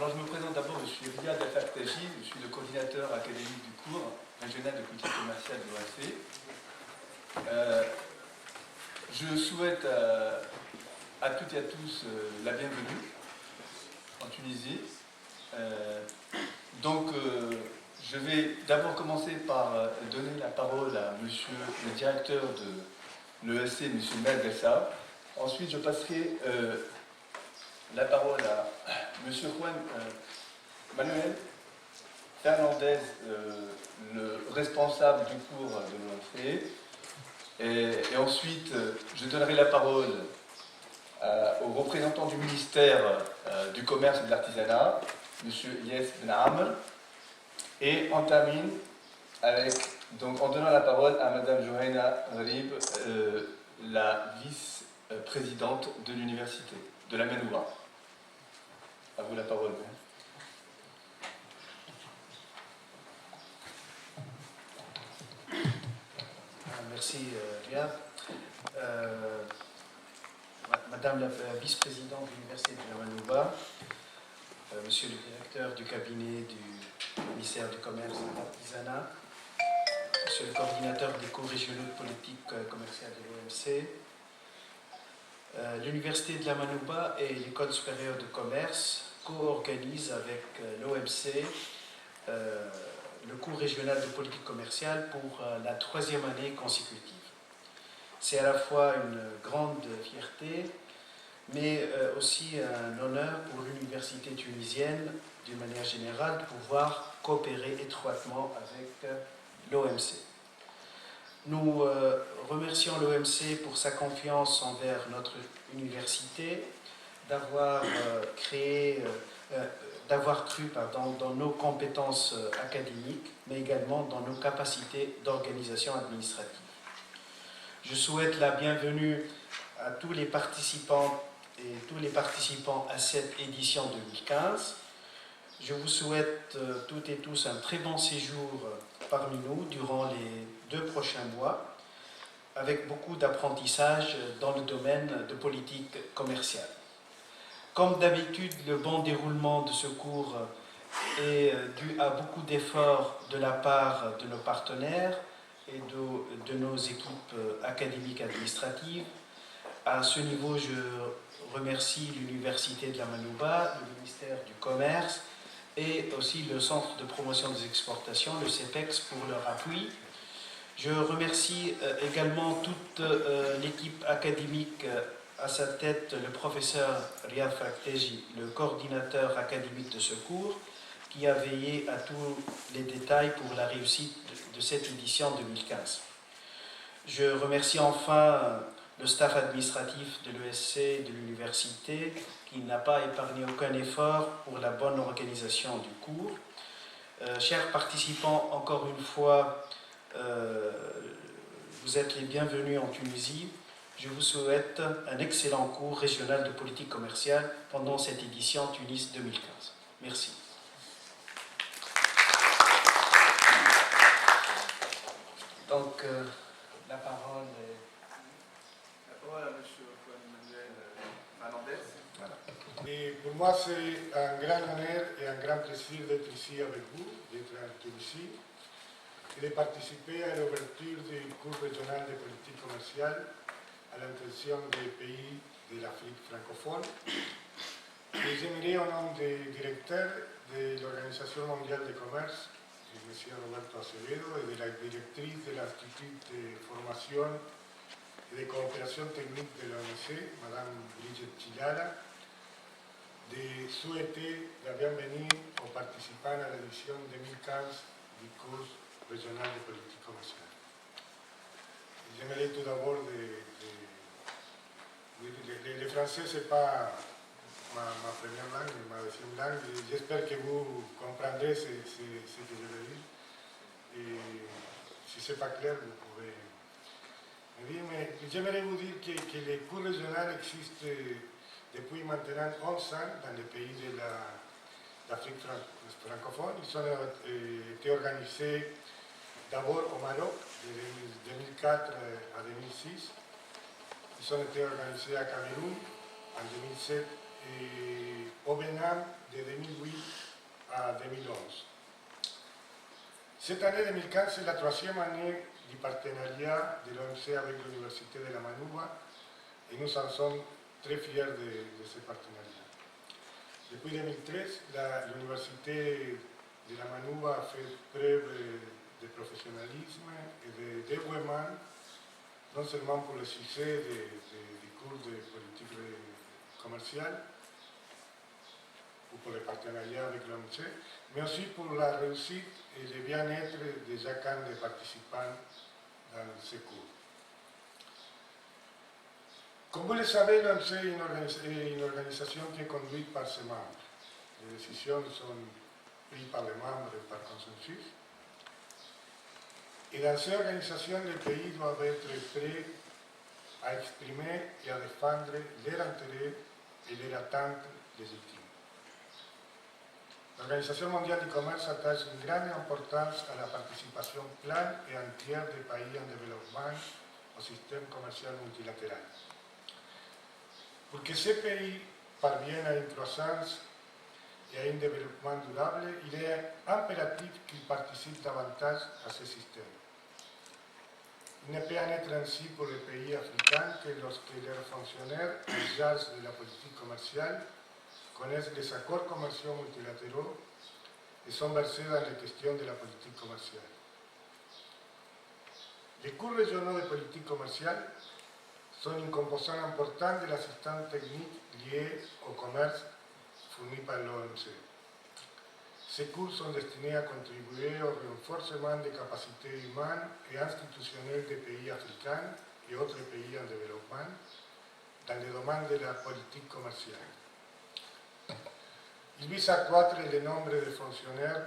Alors je me présente d'abord, je suis Riyad Al-Faktaji, je suis le coordinateur académique du cours régional de politique commerciale de l'OAC. Je souhaite à toutes et à tous la bienvenue en Tunisie. Je vais d'abord commencer par donner la parole à monsieur le directeur de l'ESC, monsieur Mel Bessa. Ensuite, je passerai la parole à monsieur Juan Manuel Fernandez, le responsable du cours de l'OAC. Et ensuite, je donnerai la parole au représentant du ministère du Commerce et de l'Artisanat, M. Yes Ben Amr, et on termine en donnant la parole à Mme Johanna Gharib, la vice-présidente de l'université de la Maine-Loire. À vous la parole. Merci, Riyad. Madame la vice-présidente de l'Université de la Manouba, monsieur le directeur du cabinet du ministère du Commerce et de l'Artisanat, monsieur le coordinateur des cours régionaux de politique commerciale de l'OMC, l'Université de la Manouba et l'École supérieure de commerce co-organisent avec l'OMC le cours régional de politique commerciale pour la 3e année consécutive. C'est à la fois une grande fierté, mais aussi un honneur pour l'université tunisienne, d'une manière générale, de pouvoir coopérer étroitement avec l'OMC. Nous remercions l'OMC pour sa confiance envers notre université, d'avoir cru dans nos compétences académiques, mais également dans nos capacités d'organisation administrative. Je souhaite la bienvenue à tous les participants et tous les participants à cette édition 2015. Je vous souhaite toutes et tous un très bon séjour parmi nous durant les 2 prochains mois, avec beaucoup d'apprentissage dans le domaine de politique commerciale. Comme d'habitude, le bon déroulement de ce cours est dû à beaucoup d'efforts de la part de nos partenaires et de nos équipes académiques administratives. À ce niveau, je remercie l'Université de la Manouba, le ministère du Commerce et aussi le Centre de promotion des exportations, le CEPEX, pour leur appui. Je remercie également toute l'équipe académique, à sa tête le professeur Riyad Faktaji, le coordinateur académique de ce cours, qui a veillé à tous les détails pour la réussite de cette édition 2015. Je remercie enfin le staff administratif de l'ESC, de l'université, qui n'a pas épargné aucun effort pour la bonne organisation du cours. Chers participants, encore une fois, vous êtes les bienvenus en Tunisie. Je vous souhaite un excellent cours régional de politique commerciale pendant cette édition Tunis 2015. Merci. Donc, la parole est... La parole à M. Juan Manuel Fernandez. Voilà. Et pour moi, c'est un grand honneur et un grand plaisir d'être ici avec vous, d'être en Tunisie, et de participer à l'ouverture du cours régional de politique commerciale à l'intention des pays de l'Afrique francophone. Et j'aimerais, au nom du directeur de l'Organisation mondiale du commerce, M. Roberto Acevedo, et de la directrice de l'Institut de formation et de coopération technique de l'OMC, Mme Brigitte Chilala, de souhaiter la bienvenue aux participants à l'édition 2015 du cours régional de politique commerciale. J'aimerais tout d'abord le français, ce n'est pas ma première langue, ma deuxième langue. J'espère que vous comprendrez ce que je veux dire. Et si ce n'est pas clair, vous pouvez me dire. Mais j'aimerais vous dire que les cours régionaux existent depuis maintenant 11 ans dans les pays de l'Afrique francophone. Ils ont été organisés d'abord au Maroc, de 2004 à 2006. Ils ont été organisés à Cameroun en 2007 et au Bénin de 2008 à 2011. Cette année 2015, c'est la troisième année du partenariat de l'OMC avec l'Université de la Manouba et nous en sommes très fiers de ce partenariat. Depuis 2013, l'Université de la Manouba a fait preuve de professionnalisme et de dévouement, non seulement pour le succès des cours de politique commerciale ou pour le partenariat avec l'OMC, mais aussi pour la réussite et le bien-être de chacun des participants dans ces cours. Comme vous le savez, l'OMC est une organisation qui est conduite par ses membres. Les décisions sont prises par les membres par consensus. Et dans ces organisations, les pays doivent être prêts à exprimer et à défendre leurs intérêts et leurs attentes légitimes. L'Organisation mondiale du commerce attache une grande importance à la participation pleine et entière des pays en développement au système commercial multilatéral. Pour que ces pays parviennent à une croissance et à un développement durable, il est impératif qu'ils participent davantage à ce système. Il ne peut en être ainsi pour les pays africains que lorsque leurs fonctionnaires en charge de la politique commerciale connaissent les accords commerciaux multilatéraux et sont versés dans les questions de la politique commerciale. Les cours régionaux de politique commerciale sont une composante importante de l'assistance technique liée au commerce fourni par l'OMC. Ces cours sont destinés à contribuer au renforcement des capacités humaines et institutionnelles des pays africains et autres pays en développement dans le domaine de la politique commerciale. Il vise à accroître le nombre de fonctionnaires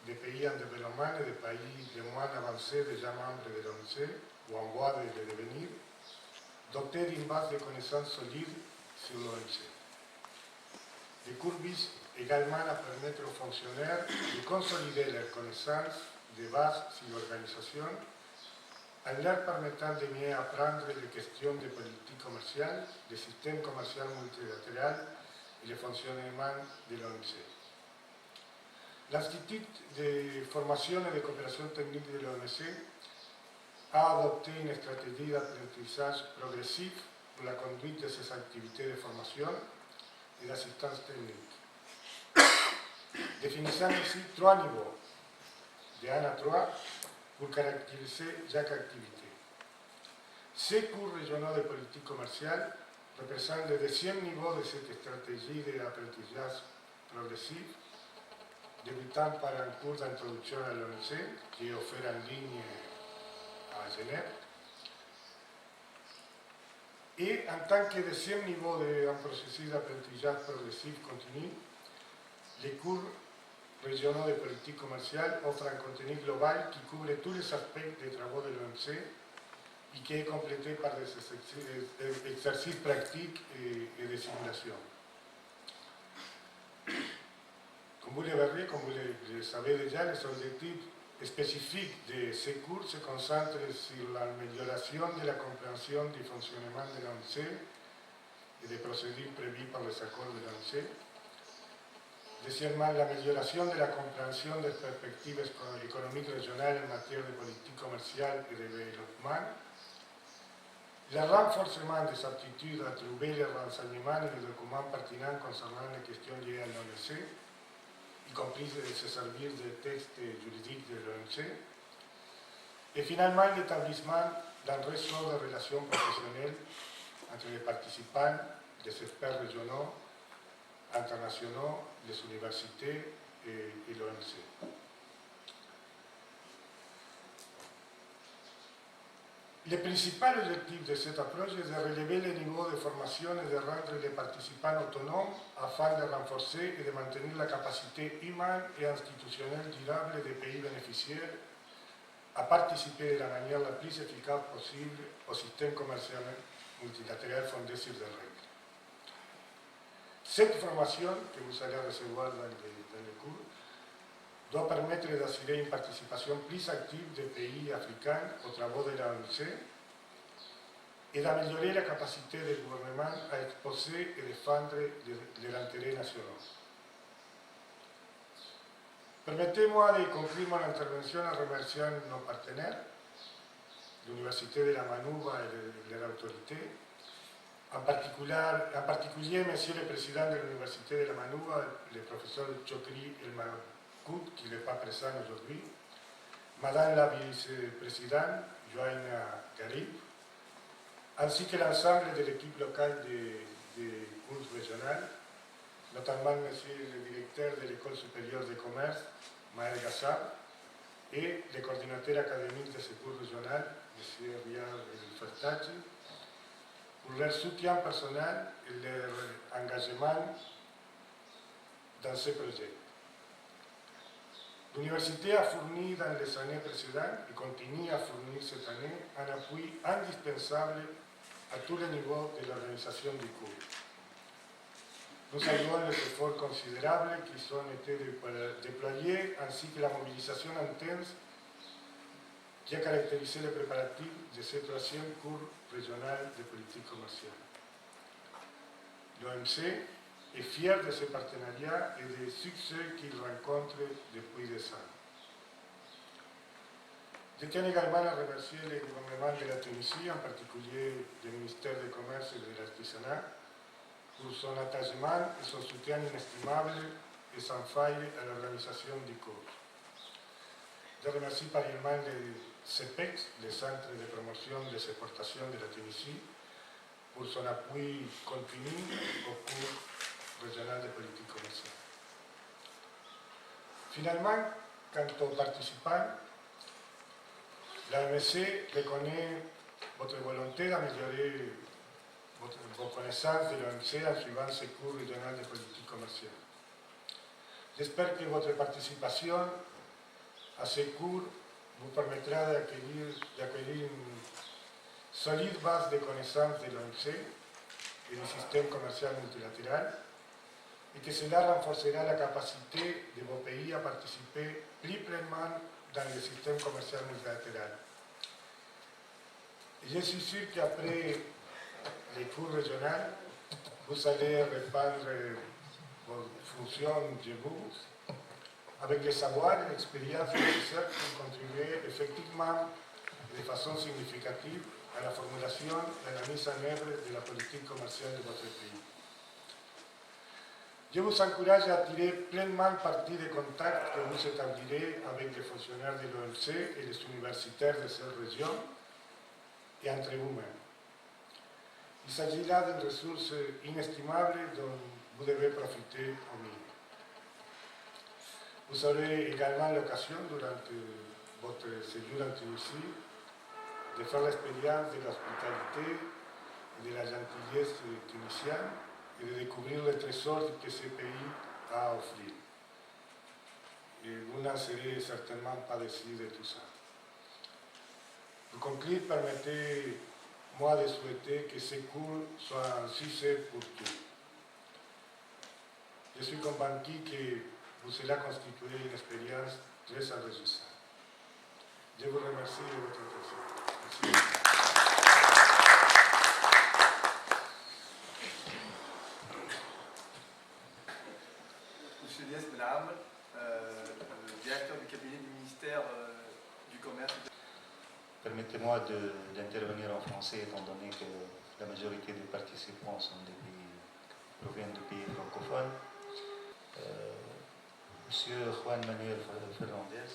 des pays en développement et des pays les moins avancés déjà membres de l'OMC ou en voie de le devenir, dotés d'une base de connaissances solides sur l'OMC. Les cours visent également à permettre aux fonctionnaires de consolider leurs connaissances de base sur l'organisation en leur permettant de mieux apprendre les questions de politique commerciale, des systèmes commerciaux multilatéral et le fonctionnement de l'OMC. L'Institut de formation et de coopération technique de l'OMC a adopté une stratégie d'apprentissage progressif pour la conduite de ses activités de formation et d'assistance technique, définissant ici 3 niveaux, de 1 à 3, pour caractériser chaque activité. Ces cours régionaux de politique commerciale représentent le deuxième niveau de cette stratégie d'apprentissage progressif, débutant par un cours d'introduction à l'OMC qui est offert en ligne à Genève. Et en tant que deuxième niveau d'un processus d'apprentissage progressif continu, les cours régionaux de politique commerciale offrent un contenu global qui couvre tous les aspects des travaux de l'OMC et qui est complété par des exercices pratiques et des simulations. Comme vous le verrez, comme vous le savez déjà, les objectifs spécifiques de ces cours se concentrent sur l'amélioration de la compréhension du fonctionnement de l'OMC et des procédures prévues par les accords de l'OMC. Deuxièmement, l'amélioration de la compréhension des perspectives économiques régionales en matière de politique commerciale et de développement. Le renforcement des aptitudes à trouver les renseignements et les documents pertinents concernant les questions liées à l'OMC, y compris de se servir des textes juridiques de l'OMC. Et finalement, l'établissement d'un réseau de relations professionnelles entre les participants, les experts régionaux, internationaux, les universités et l'OMC. Le principal objectif de cette approche est de relever le niveau de formation et de rendre les participants autonomes afin de renforcer et de maintenir la capacité humaine et institutionnelle durable des pays bénéficiaires à participer de la manière la plus efficace possible au système commercial multilatéral fondé sur des règles. Cette formation que vous allez recevoir dans les cours doit permettre d'assurer une participation plus active des pays africains aux travaux de l'OMC et d'améliorer la capacité des gouvernements à exposer et défendre leurs intérêts nationaux. Permettez-moi de conclure mon intervention en remerciant nos partenaires, l'Université de la Manouba et leur autorité, en particulier Monsieur le Président de l'Université de la Manouba, le professeur Chokri El Makout, qui n'est pas présent aujourd'hui, Madame la Vice-Présidente, Joaina Garib, ainsi que l'ensemble de l'équipe locale des cours régionales, notamment Monsieur le Directeur de l'École supérieure de commerce, Maël Gassab, et le coordinateur académique de ce cours régional, M. Riyad El-Fattachi, pour leur soutien personnel et leur engagement dans ce projet. L'université a fourni dans les années précédentes et continue à fournir cette année un appui indispensable à tous les niveaux de l'organisation du cours. Nous saluons les efforts considérables qui ont été déployés ainsi que la mobilisation intense qui a caractérisé les préparatifs de ce troisième cours régional de politique commerciale. L'OMC est fier de ce partenariat et des succès qu'il rencontre depuis des années. Je tiens également à remercier le gouvernement de la Tunisie, en particulier le ministère du Commerce et de l'Artisanat, pour son attachement et son soutien inestimable et sans faille à l'organisation du cours. Je remercie par ailleurs le CEPEX, le Centre de promotion des exportations de la Tunisie, pour son appui continu au cours régional de politique commerciale. Finalement, quant aux participants, l'AMC reconnaît votre volonté d'améliorer vos connaissances de l'OMC en suivant ce cours régional de politique commerciale. J'espère que votre participation à ce cours vous permettra d'acquérir une solide base de connaissances de l'OMC et du système commercial multilatéral et que cela renforcera la capacité de vos pays à participer plus pleinement dans le système commercial multilatéral. Et je suis sûr qu'après les cours régionaux, vous allez reprendre vos fonctions de vous avec le savoir et l'expérience nécessaires pour contribuer effectivement de façon significative à la formulation et à la mise en œuvre de la politique commerciale de votre pays. Je vous encourage à tirer pleinement parti des contacts que vous établirez avec les fonctionnaires de l'OMC et les universitaires de cette région et entre vous-mêmes. Il s'agit là d'une ressource inestimable dont vous devez profiter au mieux. Vous aurez également l'occasion, durant votre séjour en Tunisie, de faire l'expérience de l'hospitalité et de la gentillesse tunisienne et de découvrir les trésors que ce pays a à offrir. Et vous n'en serez certainement pas déçus de tout ça. Pour conclure, permettez-moi de souhaiter que ce cours soit un succès pour tous. Je suis convaincu que vous allez constituer une expérience très enrichissante. Je vous remercie de votre attention. Merci. Monsieur Nies Benham, directeur du cabinet du ministère du Commerce. Permettez-moi d'intervenir en français, étant donné que la majorité des participants proviennent de pays francophones. Monsieur Juan Manuel Fernandez,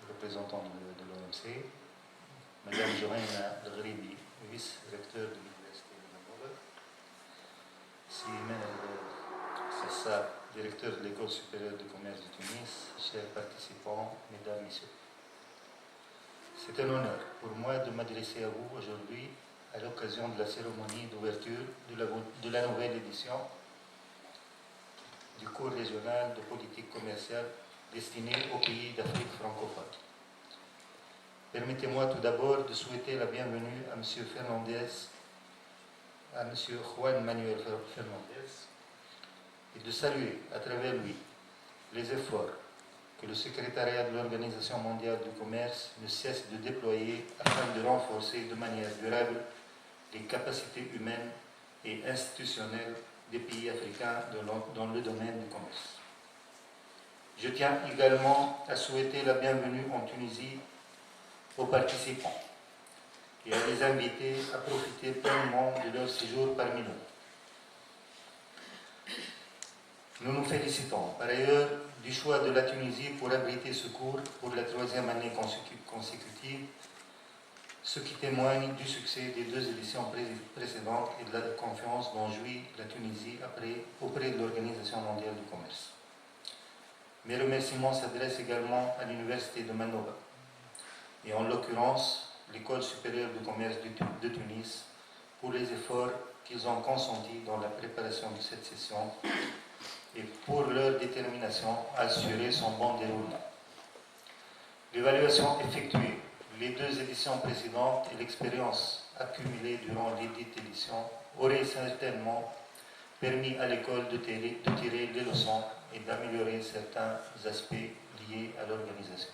représentant de l'OMC, Madame Joaina Ghribi, vice-recteur de l'Université de Manouba, Sassa, directeur de l'École supérieure de commerce de Tunis, chers participants, Mesdames, Messieurs. C'est un honneur pour moi de m'adresser à vous aujourd'hui à l'occasion de la cérémonie d'ouverture de la nouvelle édition du cours régional de politique commerciale destiné aux pays d'Afrique francophone. Permettez-moi tout d'abord de souhaiter la bienvenue à M. Fernandez, à M. Juan Manuel Fernandez, et de saluer à travers lui les efforts que le secrétariat de l'Organisation mondiale du commerce ne cesse de déployer afin de renforcer de manière durable les capacités humaines et institutionnelles des pays africains dans le domaine du commerce. Je tiens également à souhaiter la bienvenue en Tunisie aux participants et à les inviter à profiter pleinement de leur séjour parmi nous. Nous nous félicitons par ailleurs du choix de la Tunisie pour abriter ce cours pour la 3e année consécutive, ce qui témoigne du succès des 2 éditions précédentes et de la confiance dont jouit la Tunisie auprès de l'Organisation mondiale du commerce. Mes remerciements s'adressent également à l'Université de Manova et en l'occurrence l'École supérieure de commerce de Tunis pour les efforts qu'ils ont consentis dans la préparation de cette session et pour leur détermination à assurer son bon déroulement. L'évaluation effectuée les 2 éditions précédentes et l'expérience accumulée durant les dites éditions auraient certainement permis à l'école de tirer les leçons et d'améliorer certains aspects liés à l'organisation.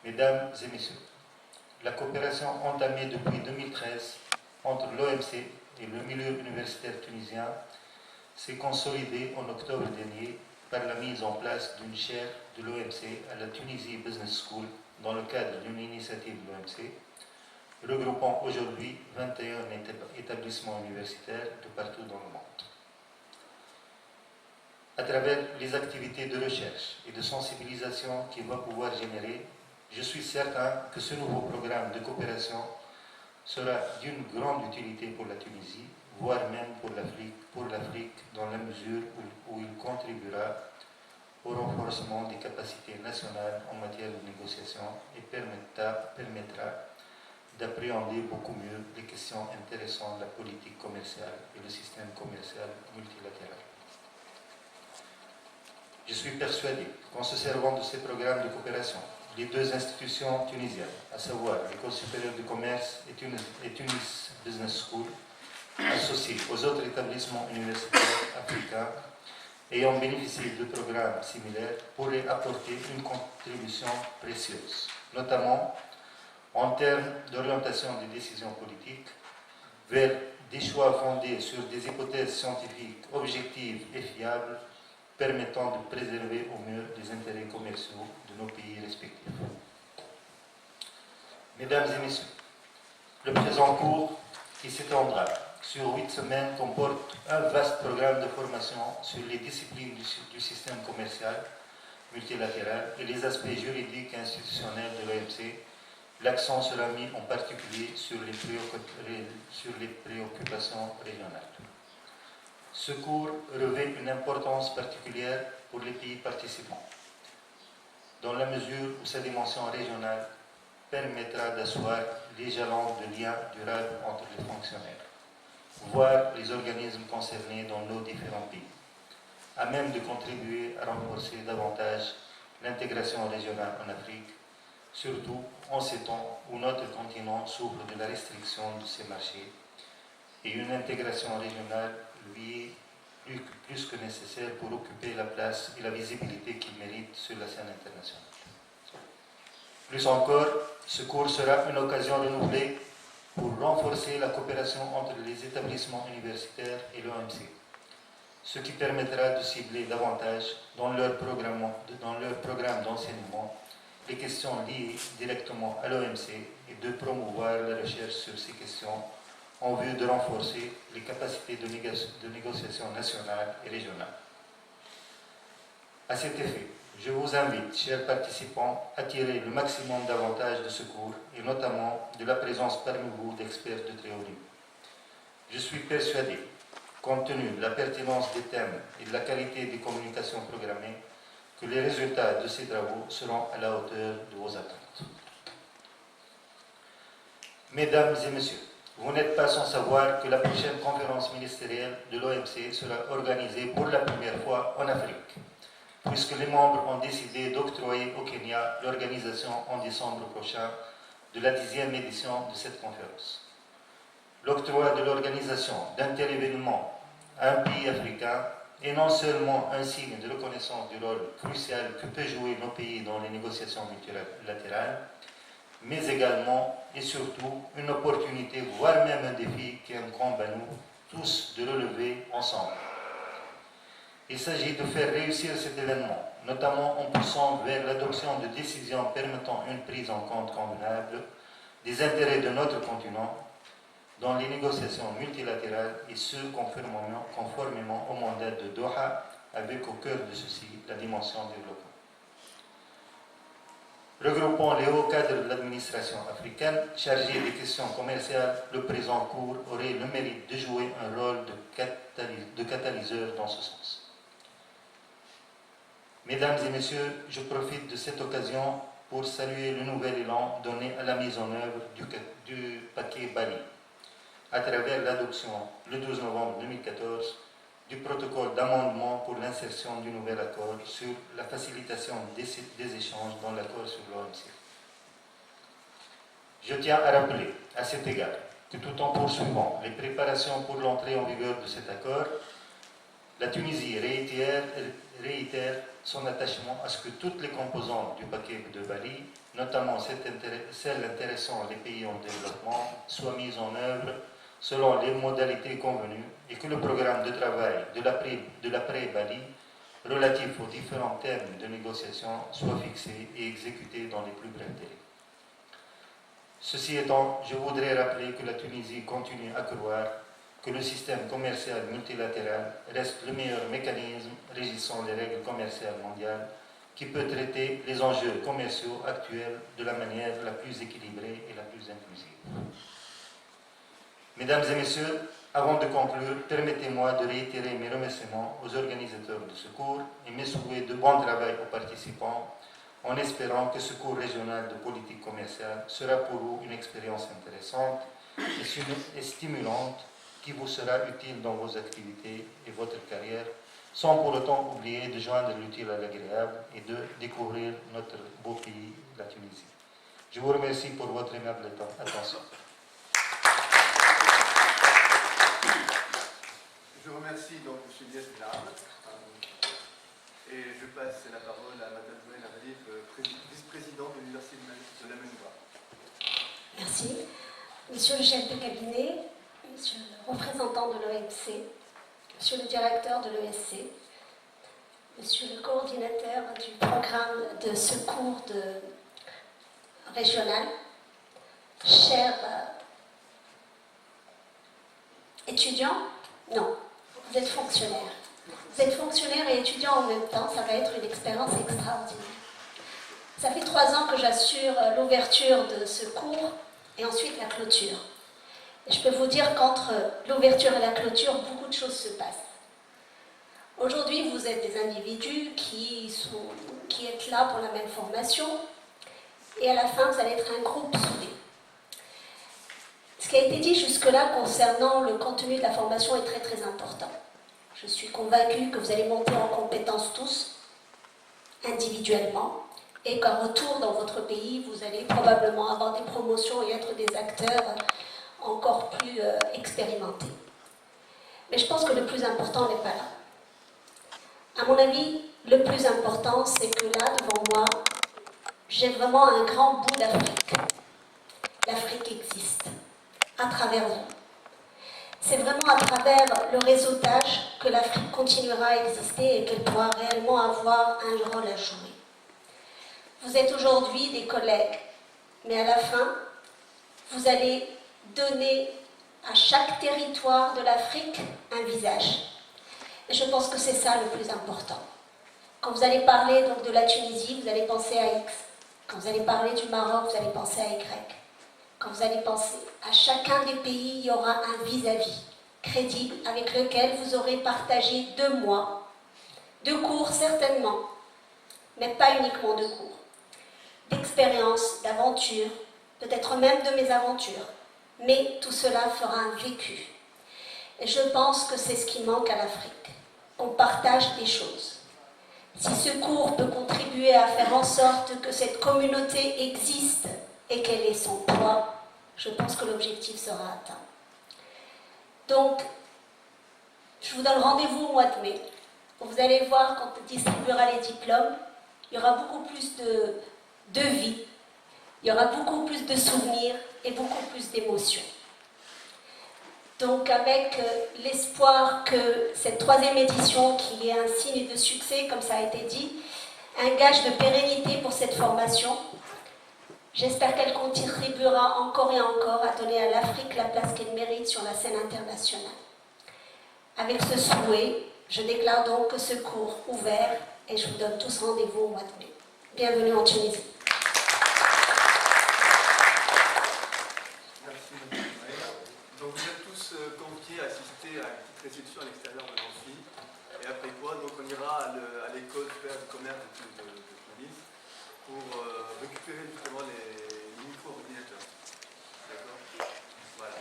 Mesdames et messieurs, la coopération entamée depuis 2013 entre l'OMC et le milieu universitaire tunisien s'est consolidée en octobre dernier par la mise en place d'une chaire de l'OMC à la Tunisie Business School dans le cadre d'une initiative de l'OMC, regroupant aujourd'hui 21 établissements universitaires de partout dans le monde. À travers les activités de recherche et de sensibilisation qu'il va pouvoir générer, je suis certain que ce nouveau programme de coopération sera d'une grande utilité pour la Tunisie, voire même pour l'Afrique dans la mesure où il contribuera au renforcement des capacités nationales en matière de négociation et permettra d'appréhender beaucoup mieux les questions intéressant la politique commerciale et le système commercial multilatéral. Je suis persuadé qu'en se servant de ces programmes de coopération, les 2 institutions tunisiennes, à savoir l'École supérieure de commerce et Tunis Business School, associées aux autres établissements universitaires africains ayant bénéficié de programmes similaires, pourraient apporter une contribution précieuse, notamment en termes d'orientation des décisions politiques vers des choix fondés sur des hypothèses scientifiques objectives et fiables permettant de préserver au mieux les intérêts commerciaux de nos pays respectifs. Mesdames et messieurs, le présent cours, qui s'étendra sur 8 semaines, comporte un vaste programme de formation sur les disciplines du système commercial multilatéral et les aspects juridiques et institutionnels de l'OMC. L'accent sera mis en particulier sur les préoccupations régionales. Ce cours revêt une importance particulière pour les pays participants, dans la mesure où sa dimension régionale permettra d'asseoir les jalons de lien durable entre les fonctionnaires, voire les organismes concernés dans nos différents pays, à même de contribuer à renforcer davantage l'intégration régionale en Afrique, surtout en ces temps où notre continent souffre de la restriction de ses marchés et une intégration régionale lui est plus que nécessaire pour occuper la place et la visibilité qu'il mérite sur la scène internationale. Plus encore, ce cours sera une occasion renouvelée pour renforcer la coopération entre les établissements universitaires et l'OMC, ce qui permettra de cibler davantage dans leur programme d'enseignement les questions liées directement à l'OMC et de promouvoir la recherche sur ces questions en vue de renforcer les capacités de négociation nationales et régionales. À cet effet, je vous invite, chers participants, à tirer le maximum d'avantages de ce cours et notamment de la présence parmi vous d'experts de très haut niveau. Je suis persuadé, compte tenu de la pertinence des thèmes et de la qualité des communications programmées, que les résultats de ces travaux seront à la hauteur de vos attentes. Mesdames et messieurs, vous n'êtes pas sans savoir que la prochaine conférence ministérielle de l'OMC sera organisée pour la première fois en Afrique, puisque les membres ont décidé d'octroyer au Kenya l'organisation en décembre prochain de la 10e édition de cette conférence. L'octroi de l'organisation d'un tel événement à un pays africain est non seulement un signe de reconnaissance du rôle crucial que peut jouer nos pays dans les négociations multilatérales, mais également et surtout une opportunité, voire même un défi qui incombe à nous tous de relever ensemble. Il s'agit de faire réussir cet événement, notamment en poussant vers l'adoption de décisions permettant une prise en compte convenable des intérêts de notre continent dans les négociations multilatérales et ce, conformément au mandat de Doha, avec au cœur de ceci la dimension développement. Regroupant les hauts cadres de l'administration africaine chargés des questions commerciales, le présent cours aurait le mérite de jouer un rôle de catalyseur dans ce sens. Mesdames et messieurs, je profite de cette occasion pour saluer le nouvel élan donné à la mise en œuvre du paquet Bali, à travers l'adoption, le 12 novembre 2014, du protocole d'amendement pour l'insertion du nouvel accord sur la facilitation des échanges dans l'accord sur l'OMC. Je tiens à rappeler, à cet égard, que tout en poursuivant les préparations pour l'entrée en vigueur de cet accord, la Tunisie réitère son attachement à ce que toutes les composantes du paquet de Bali, notamment celles intéressant les pays en développement, soient mises en œuvre selon les modalités convenues et que le programme de travail de l'après-Bali relatif aux différents thèmes de négociation soit fixé et exécuté dans les plus brefs délais. Ceci étant, je voudrais rappeler que la Tunisie continue à croire que le système commercial multilatéral reste le meilleur mécanisme régissant les règles commerciales mondiales qui peut traiter les enjeux commerciaux actuels de la manière la plus équilibrée et la plus inclusive. Mesdames et messieurs, avant de conclure, permettez-moi de réitérer mes remerciements aux organisateurs de ce cours et mes souhaits de bon travail aux participants, en espérant que ce cours régional de politique commerciale sera pour vous une expérience intéressante et stimulante qui vous sera utile dans vos activités et votre carrière, sans pour autant oublier de joindre l'utile à l'agréable et de découvrir notre beau pays, la Tunisie. Je vous remercie pour votre aimable attention. Je remercie donc M. Diaz-Bilal et je passe la parole à Mme Joëlle Arlif, vice-présidente de l'Université de la Maine-Loire. Merci. Monsieur le chef de cabinet, monsieur le représentant de l'OMC, monsieur le directeur de l'ESC, monsieur le coordinateur du programme de secours régional, chers étudiants, non, vous êtes fonctionnaires. Vous êtes fonctionnaires et étudiants en même temps, ça va être une expérience extraordinaire. Ça fait 3 ans que j'assure l'ouverture de ce cours et ensuite la clôture. Et je peux vous dire qu'entre l'ouverture et la clôture, beaucoup de choses se passent. Aujourd'hui, vous êtes des individus qui êtes là pour la même formation et à la fin, vous allez être un groupe soudé. Ce qui a été dit jusque-là concernant le contenu de la formation est très très important. Je suis convaincue que vous allez monter en compétences tous, individuellement, et qu'en retour dans votre pays, vous allez probablement avoir des promotions et être des acteurs encore plus expérimentés. Mais je pense que le plus important n'est pas là. À mon avis, le plus important, c'est que là, devant moi, j'ai vraiment un grand bout d'Afrique. L'Afrique existe, à travers vous. C'est vraiment à travers le réseautage que l'Afrique continuera à exister et qu'elle pourra réellement avoir un rôle à jouer. Vous êtes aujourd'hui des collègues, mais à la fin, vous allez donner à chaque territoire de l'Afrique un visage. Et je pense que c'est ça le plus important. Quand vous allez parler donc de la Tunisie, vous allez penser à X. Quand vous allez parler du Maroc, vous allez penser à Y. Quand vous allez penser à chacun des pays, il y aura un vis-à-vis crédible avec lequel vous aurez partagé 2 mois, de cours certainement, mais pas uniquement de cours, d'expériences, d'aventures, peut-être même de mésaventures, mais tout cela fera un vécu. Et je pense que c'est ce qui manque à l'Afrique, qu'on partage des choses. Si ce cours peut contribuer à faire en sorte que cette communauté existe et qu'elle ait son poids, je pense que l'objectif sera atteint. Donc, je vous donne rendez-vous au mois de mai. Vous allez voir, quand on distribuera les diplômes, il y aura beaucoup plus de vie, il y aura beaucoup plus de souvenirs et beaucoup plus d'émotions. Donc avec l'espoir que cette 3e édition, qui est un signe de succès, comme ça a été dit, un gage de pérennité pour cette formation, j'espère qu'elle contribuera encore et encore à donner à l'Afrique la place qu'elle mérite sur la scène internationale. Avec ce souhait, je déclare donc ce cours ouvert et je vous donne tous rendez-vous au mois de mai. Bienvenue en Tunisie. Merci. Donc vous êtes tous conviés à assister à une petite réception à l'extérieur de l'amphi. Et après quoi, donc on ira à l'école supérieure du commerce de Tunis pour récupérer justement les micro-ordinateurs. D'accord? Voilà.